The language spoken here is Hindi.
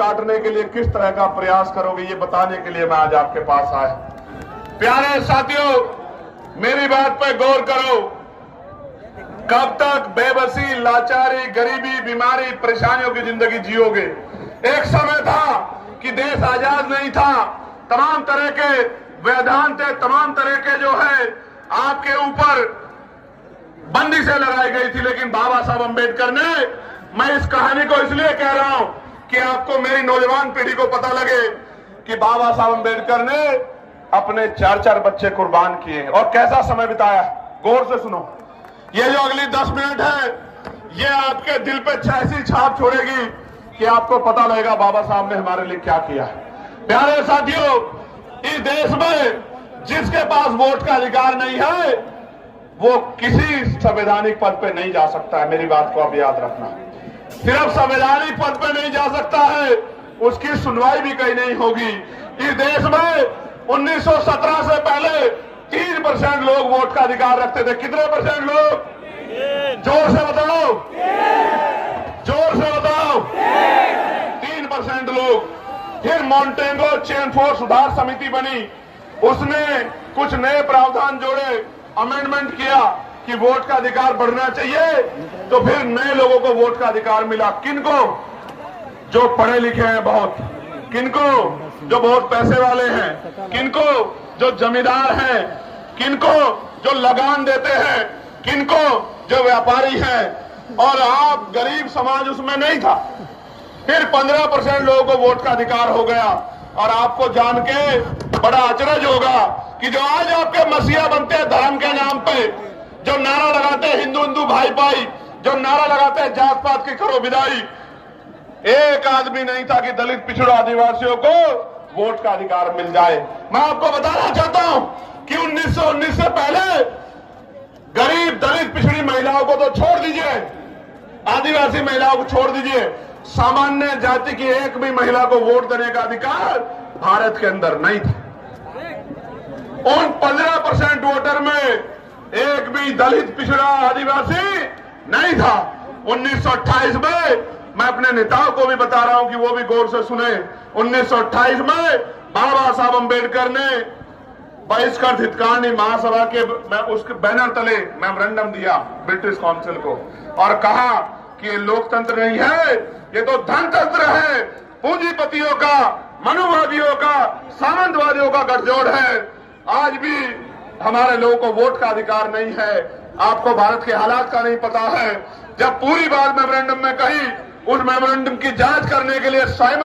काटने के लिए किस तरह का प्रयास करोगे, ये बताने के लिए मैं आज आपके पास आया। प्यारे साथियों, मेरी बात पर गौर करो। कब तक बेबसी, लाचारी, गरीबी, बीमारी, परेशानियों की जिंदगी जियोगे? एक समय था कि देश आजाद नहीं था, तमाम तरह के वैधान थे, तमाम तरह के जो है आपके ऊपर बंदी से लगाई गई थी, लेकिन बाबा साहब अंबेडकर ने, मैं इस कहानी को इसलिए कह रहा हूं कि आपको, मेरी नौजवान पीढ़ी को पता लगे कि बाबा साहब अंबेडकर ने अपने 4-4 बच्चे कुर्बान किए और कैसा समय बिताया। गौर से सुनो, ये जो अगली 10 मिनट है, ये आपके दिल पे ऐसी छाप छोड़ेगी कि आपको पता लगेगा बाबा साहब ने हमारे लिए क्या किया। प्यारे साथियों, इस देश में जिसके पास वोट का अधिकार नहीं है वो किसी संवैधानिक पद पे नहीं जा सकता है। मेरी बात को आप याद रखना। सिर्फ संवैधानिक पद पे नहीं जा सकता है, उसकी सुनवाई भी कहीं नहीं होगी। इस देश में 1917 से पहले 3% लोग वोट का अधिकार रखते थे। कितने परसेंट लोग? जोर से बताओ, जोर से बताओ। 3% लोग। फिर मॉन्टेगो चेनफोर्ड सुधार समिति बनी, उसने कुछ नए प्रावधान जोड़े, अमेंडमेंट किया कि वोट का अधिकार बढ़ना चाहिए, तो फिर नए लोगों को वोट का अधिकार मिला। किनको? जो पढ़े लिखे हैं बहुत, किनको? जो बहुत पैसे वाले हैं, किनको? जो जमींदार हैं, किनको? जो लगान देते हैं, किनको? जो व्यापारी हैं। और आप गरीब समाज उसमें नहीं था। फिर 15% लोगों को वोट का अधिकार हो गया। और आपको जान के बड़ा अचरज होगा कि जो आज आपके मसीहा बनते हैं धर्म के नाम पे, जो नारा लगाते हैं हिंदू हिंदू भाई भाई, जो नारा लगाते हैं जात पात की करो विदाई, एक आदमी नहीं था कि दलित पिछड़ा आदिवासियों को वोट का अधिकार मिल जाए। मैं आपको बताना चाहता हूं कि 1919 से पहले गरीब दलित पिछड़ी महिलाओं को तो छोड़ दीजिए, आदिवासी महिलाओं को छोड़ दीजिए, सामान्य जाति की एक भी महिला को वोट देने का अधिकार भारत के अंदर नहीं था। उन 15% वोटर में एक भी दलित पिछड़ा आदिवासी नहीं था। 1928 में, मैं अपने नेताओं को भी बता रहा हूं कि वो भी गौर से सुने, 1928 में बाबा साहब अंबेडकर ने बहिष्कृत हितकांडी महासभा के उसके बैनर तले मेमोरेंडम दिया ब्रिटिश काउंसिल को और कहा कि ये लोकतंत्र नहीं है, ये तो धनतंत्र है, पूंजीपतियों का, मनुवादियों का, सामंतवादियों का गठजोड़ है। आज भी हमारे लोगों को वोट का अधिकार नहीं है। आपको भारत के हालात का नहीं पता है। जब पूरी बात मेमोरेंडम में कही, उस मेमोरेंडम की जांच करने के लिए